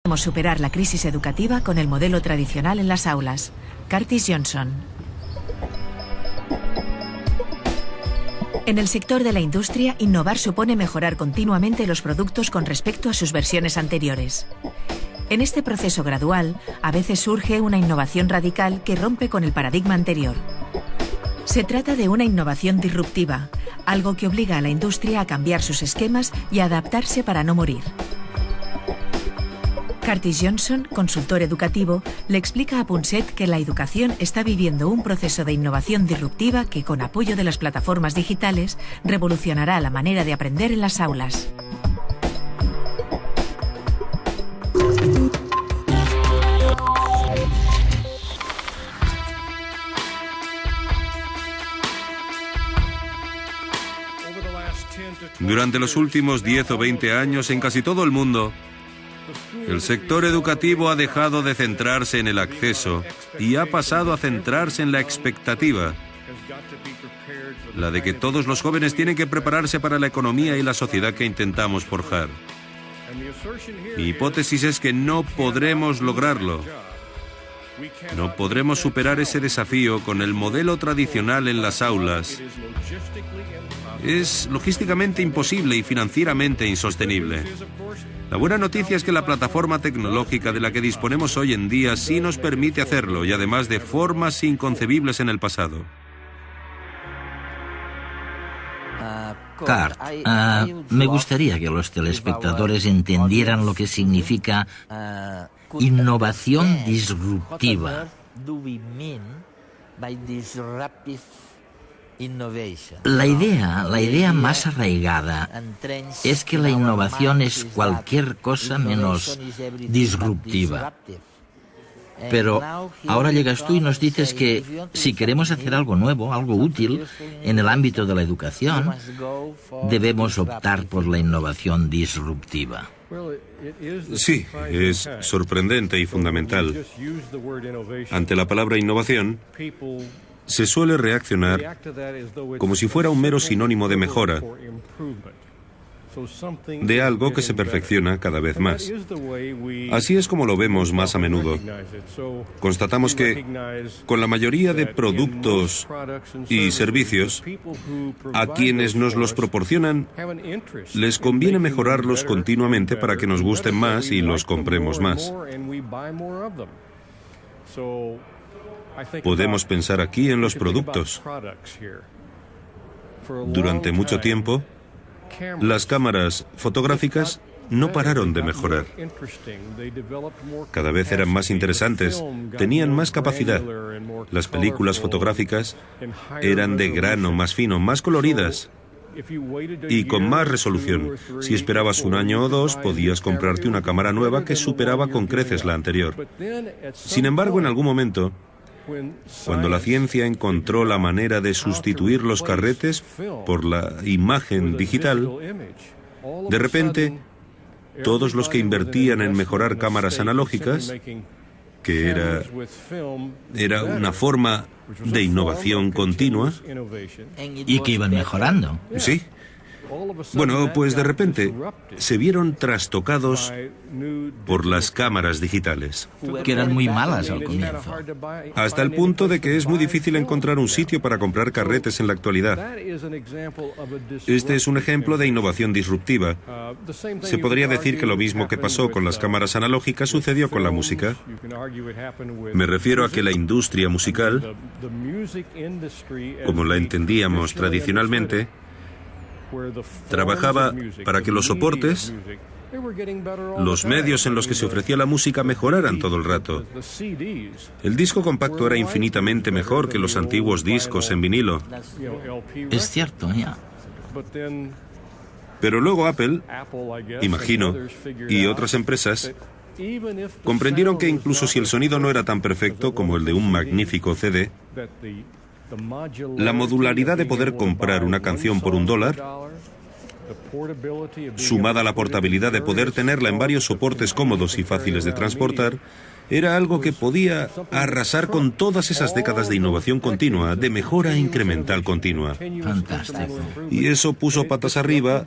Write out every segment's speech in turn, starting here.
Podemos superar la crisis educativa con el modelo tradicional en las aulas. Curtis Johnson. En el sector de la industria, innovar supone mejorar continuamente los productos con respecto a sus versiones anteriores. En este proceso gradual, a veces surge una innovación radical que rompe con el paradigma anterior. Se trata de una innovación disruptiva, algo que obliga a la industria a cambiar sus esquemas y a adaptarse para no morir. Curtis Johnson, consultor educativo, le explica a Punset que la educación está viviendo un proceso de innovación disruptiva que, con apoyo de las plataformas digitales, revolucionará la manera de aprender en las aulas. Durante los últimos 10 o 20 años, en casi todo el mundo, el sector educativo ha dejado de centrarse en el acceso y ha pasado a centrarse en la expectativa, la de que todos los jóvenes tienen que prepararse para la economía y la sociedad que intentamos forjar. Mi hipótesis es que no podremos lograrlo. No podremos superar ese desafío con el modelo tradicional en las aulas. Es logísticamente imposible y financieramente insostenible. La buena noticia es que la plataforma tecnológica de la que disponemos hoy en día sí nos permite hacerlo, y además de formas inconcebibles en el pasado. Cart, me gustaría que los telespectadores entendieran lo que significa innovación disruptiva. La idea más arraigada es que la innovación es cualquier cosa menos disruptiva. Pero ahora llegas tú y nos dices que si queremos hacer algo nuevo, algo útil en el ámbito de la educación, debemos optar por la innovación disruptiva. Sí, es sorprendente y fundamental. Ante la palabra innovación, se suele reaccionar como si fuera un mero sinónimo de mejora, de algo que se perfecciona cada vez más. Así es como lo vemos más a menudo. Constatamos que, con la mayoría de productos y servicios, a quienes nos los proporcionan, les conviene mejorarlos continuamente para que nos gusten más y los compremos más. Podemos pensar aquí en los productos. Durante mucho tiempo, las cámaras fotográficas no pararon de mejorar. Cada vez eran más interesantes, tenían más capacidad. Las películas fotográficas eran de grano más fino, más coloridas y con más resolución. Si esperabas un año o dos, podías comprarte una cámara nueva que superaba con creces la anterior. Sin embargo, en algún momento, cuando la ciencia encontró la manera de sustituir los carretes por la imagen digital, de repente, todos los que invertían en mejorar cámaras analógicas, que era una forma de innovación continua, y que iban mejorando. Sí. Bueno, pues de repente se vieron trastocados por las cámaras digitales. Que eran muy malas al comienzo. Hasta el punto de que es muy difícil encontrar un sitio para comprar carretes en la actualidad. Este es un ejemplo de innovación disruptiva. Se podría decir que lo mismo que pasó con las cámaras analógicas sucedió con la música. Me refiero a que la industria musical, como la entendíamos tradicionalmente, trabajaba para que los soportes, los medios en los que se ofrecía la música, mejoraran todo el rato. El disco compacto era infinitamente mejor que los antiguos discos en vinilo. Es cierto, ya. Pero luego Apple, imagino, y otras empresas comprendieron que incluso si el sonido no era tan perfecto como el de un magnífico CD, la modularidad de poder comprar una canción por $1, sumada a la portabilidad de poder tenerla en varios soportes cómodos y fáciles de transportar, era algo que podía arrasar con todas esas décadas de innovación continua, de mejora incremental continua. Fantástico. Y eso puso patas arriba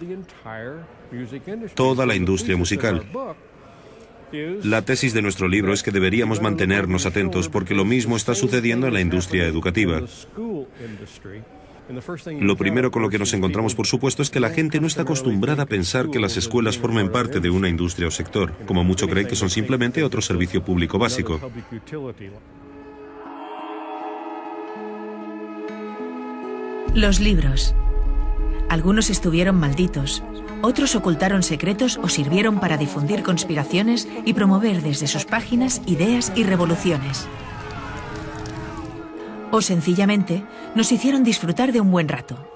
toda la industria musical. La tesis de nuestro libro es que deberíamos mantenernos atentos porque lo mismo está sucediendo en la industria educativa. Lo primero con lo que nos encontramos, por supuesto, es que la gente no está acostumbrada a pensar que las escuelas formen parte de una industria o sector. Como mucho creen que son simplemente otro servicio público básico. Los libros. Algunos estuvieron malditos, otros ocultaron secretos o sirvieron para difundir conspiraciones y promover desde sus páginas ideas y revoluciones. O sencillamente nos hicieron disfrutar de un buen rato.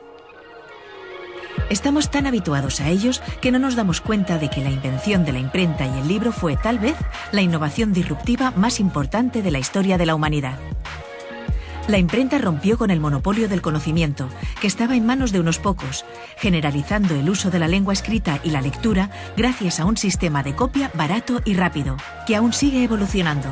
Estamos tan habituados a ellos que no nos damos cuenta de que la invención de la imprenta y el libro fue tal vez la innovación disruptiva más importante de la historia de la humanidad. La imprenta rompió con el monopolio del conocimiento, que estaba en manos de unos pocos, generalizando el uso de la lengua escrita y la lectura gracias a un sistema de copia barato y rápido, que aún sigue evolucionando.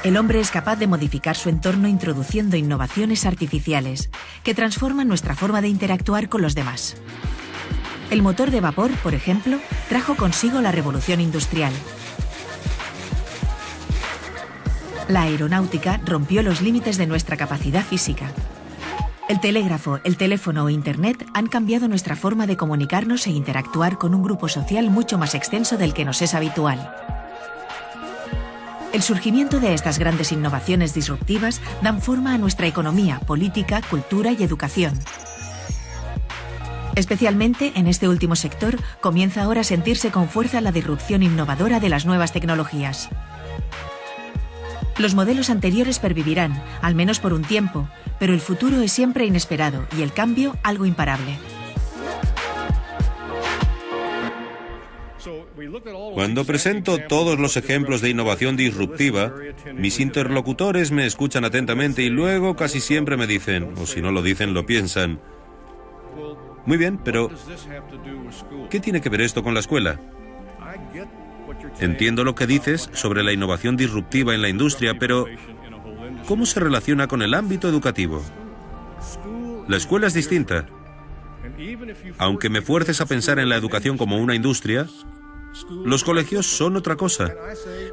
El hombre es capaz de modificar su entorno introduciendo innovaciones artificiales, que transforman nuestra forma de interactuar con los demás. El motor de vapor, por ejemplo, trajo consigo la revolución industrial. La aeronáutica rompió los límites de nuestra capacidad física. El telégrafo, el teléfono o Internet han cambiado nuestra forma de comunicarnos e interactuar con un grupo social mucho más extenso del que nos es habitual. El surgimiento de estas grandes innovaciones disruptivas dan forma a nuestra economía, política, cultura y educación. Especialmente en este último sector comienza ahora a sentirse con fuerza la disrupción innovadora de las nuevas tecnologías. Los modelos anteriores pervivirán, al menos por un tiempo, pero el futuro es siempre inesperado y el cambio algo imparable. Cuando presento todos los ejemplos de innovación disruptiva, mis interlocutores me escuchan atentamente y luego casi siempre me dicen, o si no lo dicen, lo piensan: muy bien, pero ¿qué tiene que ver esto con la escuela? Entiendo lo que dices sobre la innovación disruptiva en la industria, pero ¿cómo se relaciona con el ámbito educativo? La escuela es distinta. Aunque me fuerces a pensar en la educación como una industria, los colegios son otra cosa.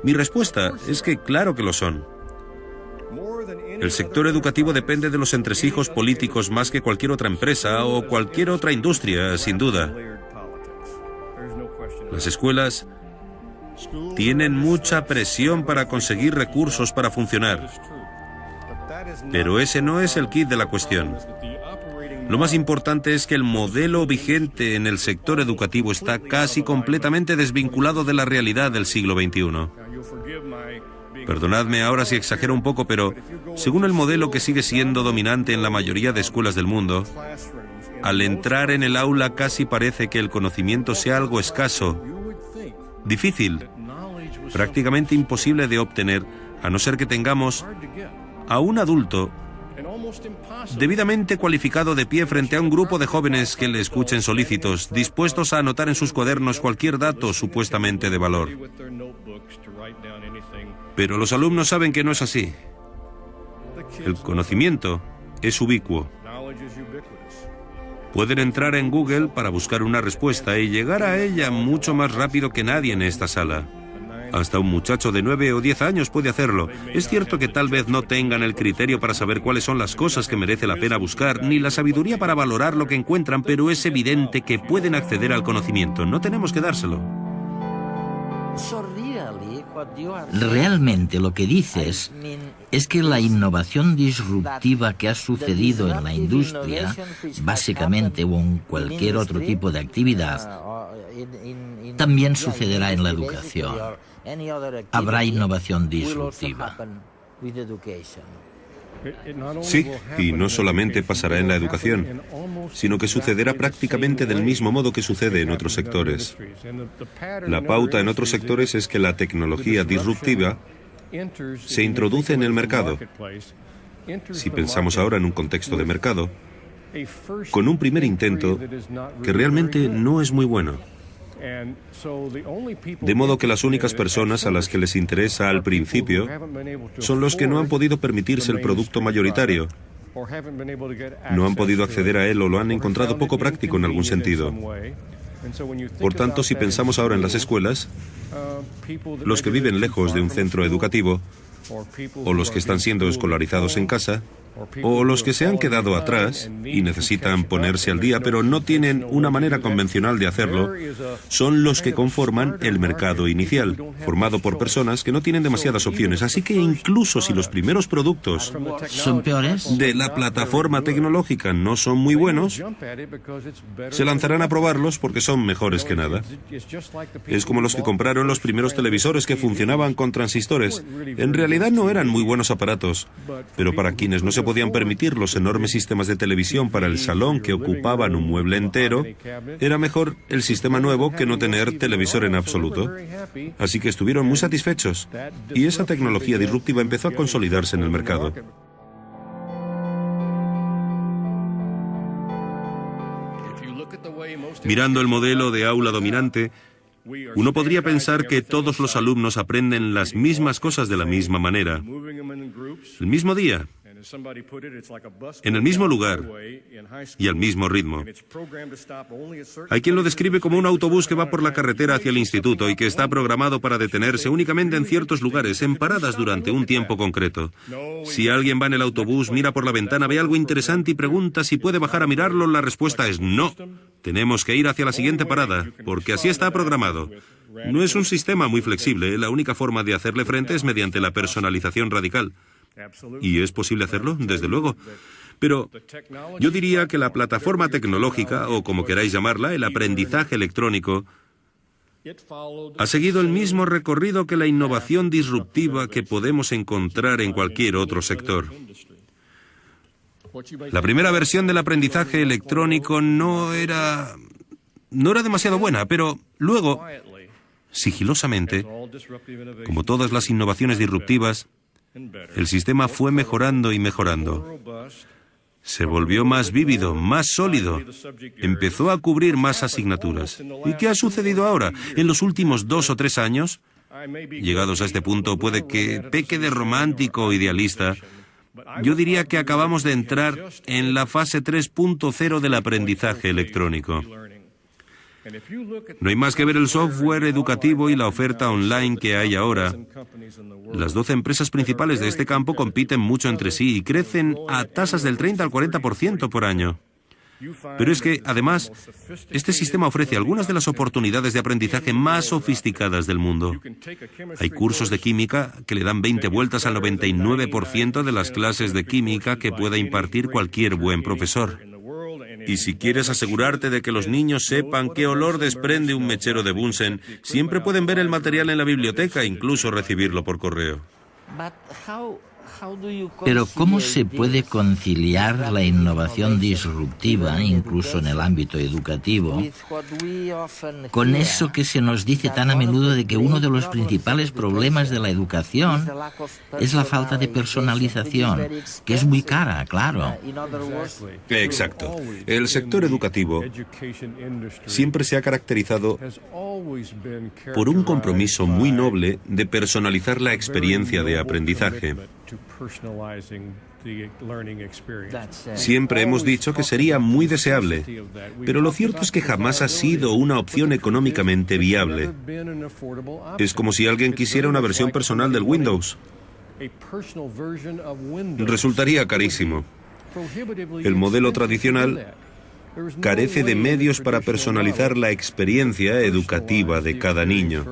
Mi respuesta es que claro que lo son. El sector educativo depende de los entresijos políticos más que cualquier otra empresa o cualquier otra industria, sin duda. Las escuelas tienen mucha presión para conseguir recursos para funcionar. Pero ese no es el quid de la cuestión. Lo más importante es que el modelo vigente en el sector educativo está casi completamente desvinculado de la realidad del siglo XXI. Perdonadme ahora si exagero un poco, pero según el modelo que sigue siendo dominante en la mayoría de escuelas del mundo, al entrar en el aula casi parece que el conocimiento sea algo escaso, difícil, prácticamente imposible de obtener, a no ser que tengamos a un adulto debidamente cualificado de pie frente a un grupo de jóvenes que le escuchen solícitos, dispuestos a anotar en sus cuadernos cualquier dato supuestamente de valor. Pero los alumnos saben que no es así. El conocimiento es ubicuo. Pueden entrar en Google para buscar una respuesta y llegar a ella mucho más rápido que nadie en esta sala. Hasta un muchacho de 9 o 10 años puede hacerlo. Es cierto que tal vez no tengan el criterio para saber cuáles son las cosas que merece la pena buscar, ni la sabiduría para valorar lo que encuentran, pero es evidente que pueden acceder al conocimiento. No tenemos que dárselo. Realmente lo que dices es que la innovación disruptiva que ha sucedido en la industria, básicamente o en cualquier otro tipo de actividad, también sucederá en la educación. Habrá innovación disruptiva. Sí, y no solamente pasará en la educación, sino que sucederá prácticamente del mismo modo que sucede en otros sectores. La pauta en otros sectores es que la tecnología disruptiva se introduce en el mercado. Si pensamos ahora en un contexto de mercado, con un primer intento que realmente no es muy bueno. De modo que las únicas personas a las que les interesa al principio son los que no han podido permitirse el producto mayoritario. No han podido acceder a él o lo han encontrado poco práctico en algún sentido. Por tanto, si pensamos ahora en las escuelas, los que viven lejos de un centro educativo, o los que están siendo escolarizados en casa, o los que se han quedado atrás y necesitan ponerse al día, pero no tienen una manera convencional de hacerlo, son los que conforman el mercado inicial, formado por personas que no tienen demasiadas opciones. Así que incluso si los primeros productos ¿Son peores? de la plataforma tecnológica no son muy buenos, se lanzarán a probarlos porque son mejores que nada. Es como los que compraron los primeros televisores que funcionaban con transistores. En realidad no eran muy buenos aparatos, pero para quienes no se podían permitir los enormes sistemas de televisión para el salón que ocupaban un mueble entero, era mejor el sistema nuevo que no tener televisor en absoluto. Así que estuvieron muy satisfechos, y esa tecnología disruptiva empezó a consolidarse en el mercado. Mirando el modelo de aula dominante, uno podría pensar que todos los alumnos aprenden las mismas cosas de la misma manera, el mismo día, en el mismo lugar y al mismo ritmo. Hay quien lo describe como un autobús que va por la carretera hacia el instituto y que está programado para detenerse únicamente en ciertos lugares, en paradas durante un tiempo concreto. Si alguien va en el autobús, mira por la ventana, ve algo interesante y pregunta si puede bajar a mirarlo, la respuesta es no. Tenemos que ir hacia la siguiente parada, porque así está programado. No es un sistema muy flexible, la única forma de hacerle frente es mediante la personalización radical. ¿Y es posible hacerlo? Desde luego. Pero yo diría que la plataforma tecnológica, o como queráis llamarla, el aprendizaje electrónico, ha seguido el mismo recorrido que la innovación disruptiva que podemos encontrar en cualquier otro sector. La primera versión del aprendizaje electrónico no era demasiado buena, pero luego, sigilosamente, como todas las innovaciones disruptivas, el sistema fue mejorando y mejorando. Se volvió más vívido, más sólido. Empezó a cubrir más asignaturas. ¿Y qué ha sucedido ahora? En los últimos 2 o 3 años, llegados a este punto, puede que peque de romántico o idealista, yo diría que acabamos de entrar en la fase 3.0 del aprendizaje electrónico. No hay más que ver el software educativo y la oferta online que hay ahora. Las 12 empresas principales de este campo compiten mucho entre sí y crecen a tasas del 30 al 40% por año. Pero es que, además, este sistema ofrece algunas de las oportunidades de aprendizaje más sofisticadas del mundo. Hay cursos de química que le dan 20 vueltas al 99% de las clases de química que pueda impartir cualquier buen profesor. Y si quieres asegurarte de que los niños sepan qué olor desprende un mechero de Bunsen, siempre pueden ver el material en la biblioteca e incluso recibirlo por correo. Pero ¿cómo se puede conciliar la innovación disruptiva, incluso en el ámbito educativo, con eso que se nos dice tan a menudo de que uno de los principales problemas de la educación es la falta de personalización, que es muy cara, claro? Exacto. El sector educativo siempre se ha caracterizado por un compromiso muy noble de personalizar la experiencia de aprendizaje. Siempre hemos dicho que sería muy deseable, pero lo cierto es que jamás ha sido una opción económicamente viable. Es como si alguien quisiera una versión personal del Windows. Resultaría carísimo. El modelo tradicional carece de medios para personalizar la experiencia educativa de cada niño.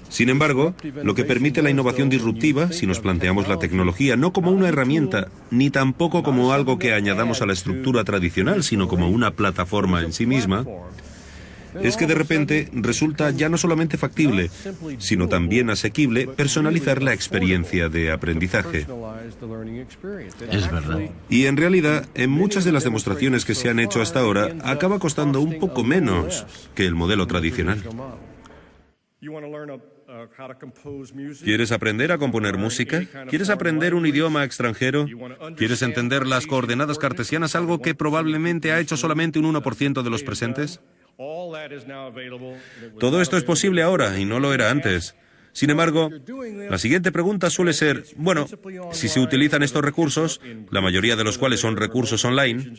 Sin embargo, lo que permite la innovación disruptiva, si nos planteamos la tecnología no como una herramienta, ni tampoco como algo que añadamos a la estructura tradicional, sino como una plataforma en sí misma, es que de repente resulta ya no solamente factible, sino también asequible personalizar la experiencia de aprendizaje. Es verdad. Y en realidad, en muchas de las demostraciones que se han hecho hasta ahora, acaba costando un poco menos que el modelo tradicional. ¿Quieres aprender a componer música? ¿Quieres aprender un idioma extranjero? ¿Quieres entender las coordenadas cartesianas, algo que probablemente ha hecho solamente un 1% de los presentes? Todo esto es posible ahora y no lo era antes. Sin embargo, la siguiente pregunta suele ser, bueno, si se utilizan estos recursos, la mayoría de los cuales son recursos online,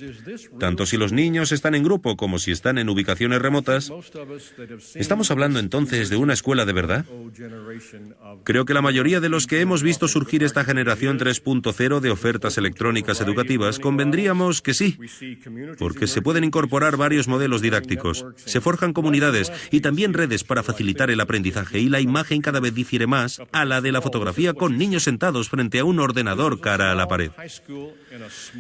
tanto si los niños están en grupo como si están en ubicaciones remotas, ¿estamos hablando entonces de una escuela de verdad? Creo que la mayoría de los que hemos visto surgir esta generación 3.0 de ofertas electrónicas educativas convendríamos que sí, porque se pueden incorporar varios modelos didácticos, se forjan comunidades y también redes para facilitar el aprendizaje, y la imagen cada vez difiere más a la de la fotografía con niños sentados frente a un ordenador cara a la pared.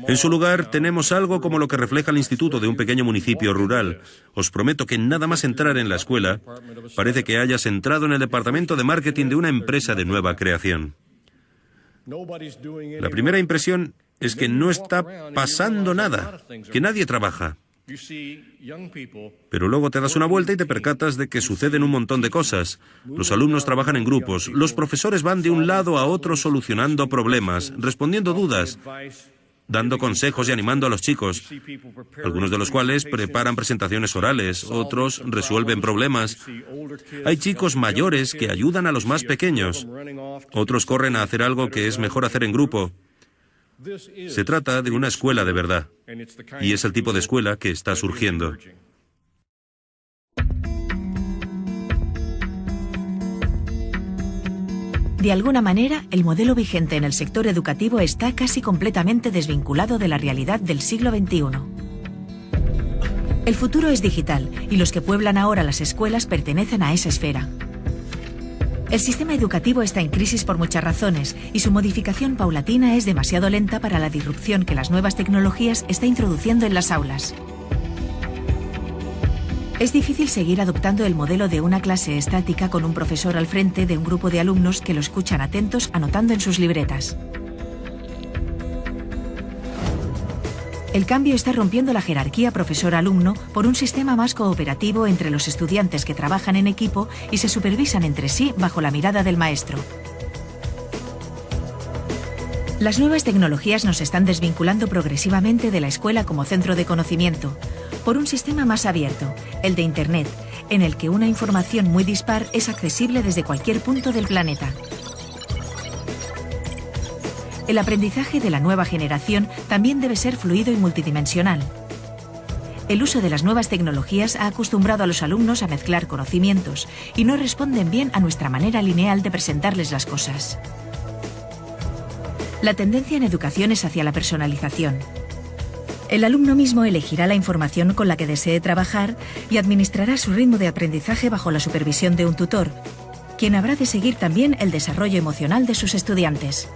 En su lugar tenemos algo como lo que refleja el instituto de un pequeño municipio rural. Os prometo que nada más entrar en la escuela, parece que hayas entrado en el departamento de marketing de una empresa de nueva creación. La primera impresión es que no está pasando nada, que nadie trabaja. Pero luego te das una vuelta y te percatas de que suceden un montón de cosas. Los alumnos trabajan en grupos, los profesores van de un lado a otro solucionando problemas, respondiendo dudas, dando consejos y animando a los chicos, algunos de los cuales preparan presentaciones orales, otros resuelven problemas. Hay chicos mayores que ayudan a los más pequeños, otros corren a hacer algo que es mejor hacer en grupo. Se trata de una escuela de verdad, y es el tipo de escuela que está surgiendo. De alguna manera, el modelo vigente en el sector educativo está casi completamente desvinculado de la realidad del siglo XXI. El futuro es digital, y los que pueblan ahora las escuelas pertenecen a esa esfera. El sistema educativo está en crisis por muchas razones, y su modificación paulatina es demasiado lenta para la disrupción que las nuevas tecnologías está introduciendo en las aulas. Es difícil seguir adoptando el modelo de una clase estática con un profesor al frente de un grupo de alumnos que lo escuchan atentos, anotando en sus libretas. El cambio está rompiendo la jerarquía profesor-alumno por un sistema más cooperativo entre los estudiantes que trabajan en equipo y se supervisan entre sí bajo la mirada del maestro. Las nuevas tecnologías nos están desvinculando progresivamente de la escuela como centro de conocimiento, por un sistema más abierto, el de Internet, en el que una información muy dispar es accesible desde cualquier punto del planeta. El aprendizaje de la nueva generación también debe ser fluido y multidimensional. El uso de las nuevas tecnologías ha acostumbrado a los alumnos a mezclar conocimientos y no responden bien a nuestra manera lineal de presentarles las cosas. La tendencia en educación es hacia la personalización. El alumno mismo elegirá la información con la que desee trabajar y administrará su ritmo de aprendizaje bajo la supervisión de un tutor, quien habrá de seguir también el desarrollo emocional de sus estudiantes.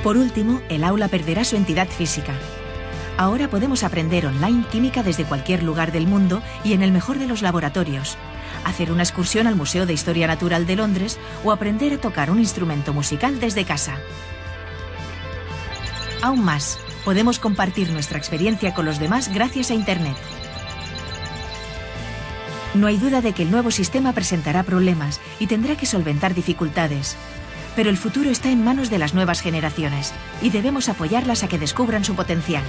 Por último, el aula perderá su entidad física. Ahora podemos aprender online química desde cualquier lugar del mundo y en el mejor de los laboratorios, hacer una excursión al Museo de Historia Natural de Londres o aprender a tocar un instrumento musical desde casa. Aún más, podemos compartir nuestra experiencia con los demás gracias a Internet. No hay duda de que el nuevo sistema presentará problemas y tendrá que solventar dificultades. Pero el futuro está en manos de las nuevas generaciones y debemos apoyarlas a que descubran su potencial.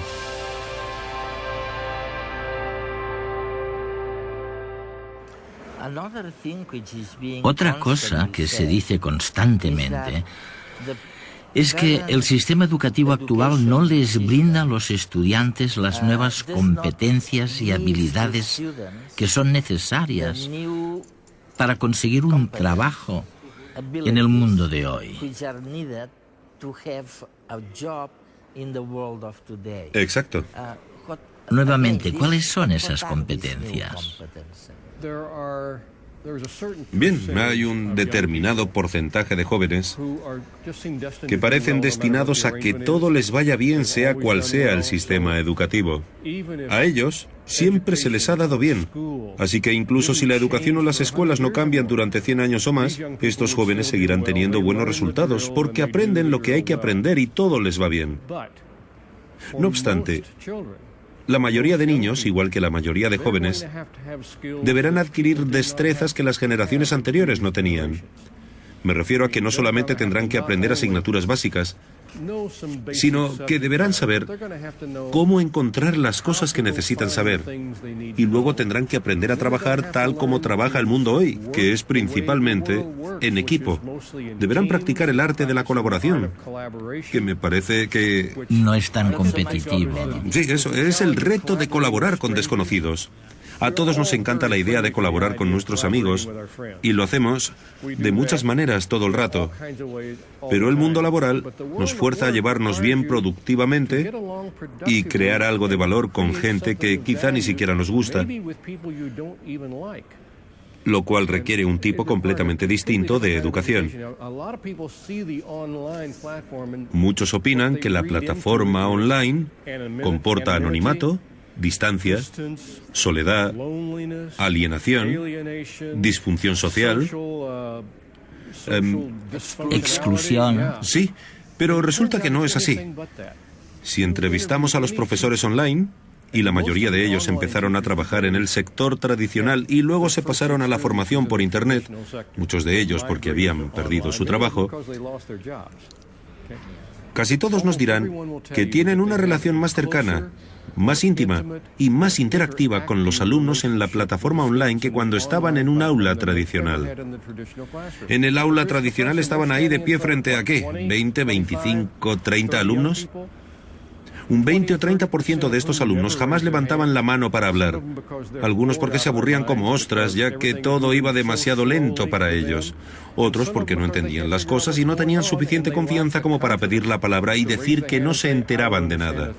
Otra cosa que se dice constantemente es que el sistema educativo actual no les brinda a los estudiantes las nuevas competencias y habilidades que son necesarias para conseguir un trabajo en el mundo de hoy. Exacto. Nuevamente, ¿cuáles son esas competencias? Bien, hay un determinado porcentaje de jóvenes que parecen destinados a que todo les vaya bien sea cual sea el sistema educativo. A ellos siempre se les ha dado bien. Así que incluso si la educación o las escuelas no cambian durante 100 años o más, estos jóvenes seguirán teniendo buenos resultados porque aprenden lo que hay que aprender y todo les va bien. No obstante, la mayoría de niños, igual que la mayoría de jóvenes, deberán adquirir destrezas que las generaciones anteriores no tenían. Me refiero a que no solamente tendrán que aprender asignaturas básicas, sino que deberán saber cómo encontrar las cosas que necesitan saber. Y luego tendrán que aprender a trabajar tal como trabaja el mundo hoy, que es principalmente en equipo. Deberán practicar el arte de la colaboración, que me parece que... No es tan competitivo, ¿no? Sí, eso es el reto de colaborar con desconocidos. A todos nos encanta la idea de colaborar con nuestros amigos y lo hacemos de muchas maneras todo el rato. Pero el mundo laboral nos fuerza a llevarnos bien productivamente y crear algo de valor con gente que quizá ni siquiera nos gusta, lo cual requiere un tipo completamente distinto de educación. Muchos opinan que la plataforma online comporta anonimato, distancia, soledad, alienación, disfunción social, exclusión. Sí, pero resulta que no es así. Si entrevistamos a los profesores online, y la mayoría de ellos empezaron a trabajar en el sector tradicional y luego se pasaron a la formación por Internet, muchos de ellos porque habían perdido su trabajo, casi todos nos dirán que tienen una relación más cercana, más íntima y más interactiva con los alumnos en la plataforma online que cuando estaban en un aula tradicional. En el aula tradicional estaban ahí de pie frente a ¿qué? ¿20, 25, 30 alumnos? Un 20 o 30% de estos alumnos jamás levantaban la mano para hablar. Algunos porque se aburrían como ostras, ya que todo iba demasiado lento para ellos. Otros porque no entendían las cosas y no tenían suficiente confianza como para pedir la palabra y decir que no se enteraban de nada.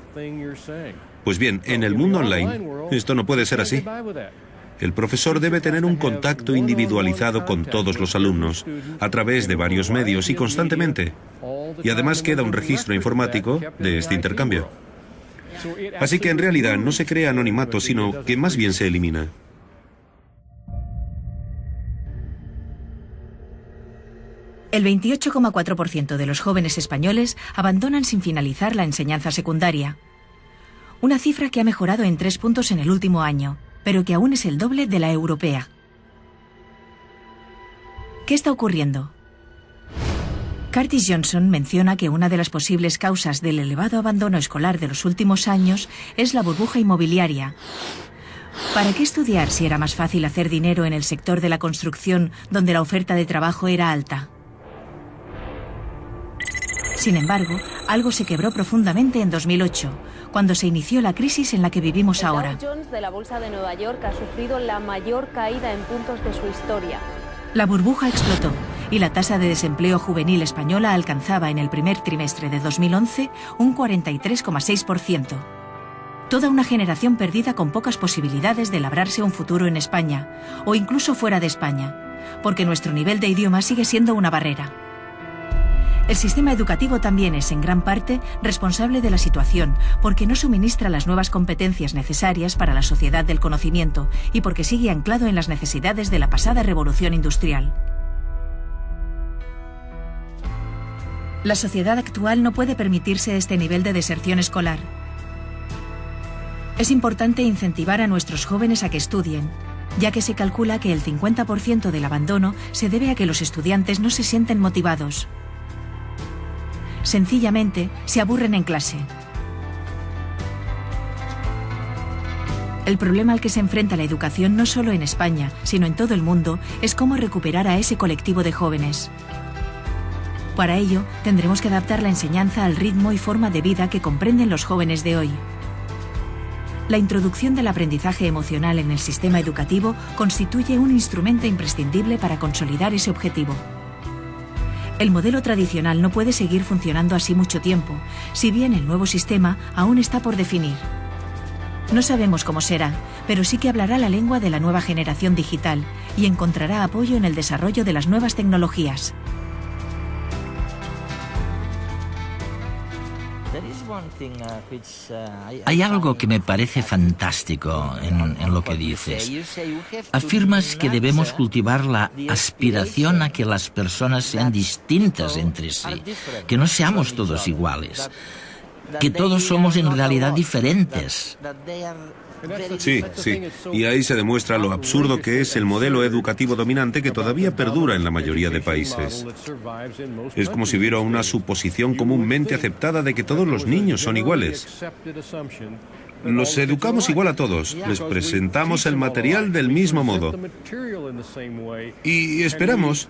Pues bien, en el mundo online, esto no puede ser así. El profesor debe tener un contacto individualizado con todos los alumnos, a través de varios medios y constantemente. Y además queda un registro informático de este intercambio. Así que en realidad no se crea anonimato, sino que más bien se elimina. El 28,4% de los jóvenes españoles abandonan sin finalizar la enseñanza secundaria. Una cifra que ha mejorado en 3 puntos en el último año, pero que aún es el doble de la europea. ¿Qué está ocurriendo? Curtis Johnson menciona que una de las posibles causas del elevado abandono escolar de los últimos años es la burbuja inmobiliaria. ¿Para qué estudiar si era más fácil hacer dinero en el sector de la construcción, donde la oferta de trabajo era alta? Sin embargo, algo se quebró profundamente en 2008, cuando se inició la crisis en la que vivimos ahora. El Dow Jones de la Bolsa de Nueva York ha sufrido la mayor caída en puntos de su historia. La burbuja explotó y la tasa de desempleo juvenil española alcanzaba en el primer trimestre de 2011 un 43,6%. Toda una generación perdida con pocas posibilidades de labrarse un futuro en España, o incluso fuera de España, porque nuestro nivel de idioma sigue siendo una barrera. El sistema educativo también es, en gran parte, responsable de la situación, porque no suministra las nuevas competencias necesarias para la sociedad del conocimiento y porque sigue anclado en las necesidades de la pasada revolución industrial. La sociedad actual no puede permitirse este nivel de deserción escolar. Es importante incentivar a nuestros jóvenes a que estudien, ya que se calcula que el 50% del abandono se debe a que los estudiantes no se sienten motivados. Sencillamente, se aburren en clase. El problema al que se enfrenta la educación no solo en España, sino en todo el mundo, es cómo recuperar a ese colectivo de jóvenes. Para ello, tendremos que adaptar la enseñanza al ritmo y forma de vida que comprenden los jóvenes de hoy. La introducción del aprendizaje emocional en el sistema educativo constituye un instrumento imprescindible para consolidar ese objetivo. El modelo tradicional no puede seguir funcionando así mucho tiempo, si bien el nuevo sistema aún está por definir. No sabemos cómo será, pero sí que hablará la lengua de la nueva generación digital y encontrará apoyo en el desarrollo de las nuevas tecnologías. Hay algo que me parece fantástico en lo que dices. Afirmas que debemos cultivar la aspiración a que las personas sean distintas entre sí, que no seamos todos iguales. que todos somos en realidad diferentes. Sí, sí. Y ahí se demuestra lo absurdo que es el modelo educativo dominante que todavía perdura en la mayoría de países. Es como si hubiera una suposición comúnmente aceptada de que todos los niños son iguales. Los educamos igual a todos, les presentamos el material del mismo modo. Y esperamos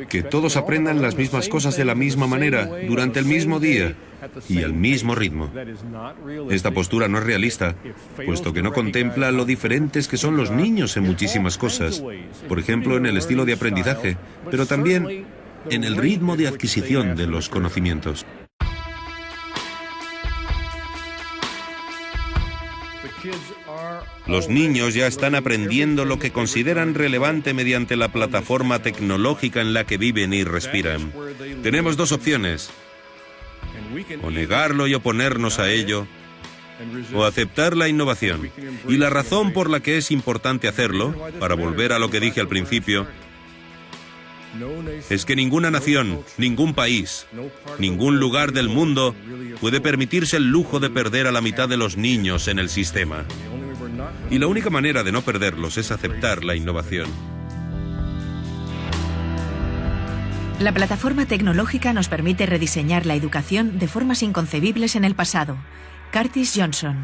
que todos aprendan las mismas cosas de la misma manera, durante el mismo día y al mismo ritmo. Esta postura no es realista, puesto que no contempla lo diferentes que son los niños en muchísimas cosas. Por ejemplo, en el estilo de aprendizaje, pero también en el ritmo de adquisición de los conocimientos. Los niños ya están aprendiendo lo que consideran relevante mediante la plataforma tecnológica en la que viven y respiran. Tenemos dos opciones: o negarlo y oponernos a ello, o aceptar la innovación. Y la razón por la que es importante hacerlo, para volver a lo que dije al principio, es que ninguna nación, ningún país, ningún lugar del mundo puede permitirse el lujo de perder a la mitad de los niños en el sistema. Y la única manera de no perderlos es aceptar la innovación. La plataforma tecnológica nos permite rediseñar la educación de formas inconcebibles en el pasado. Curtis Johnson.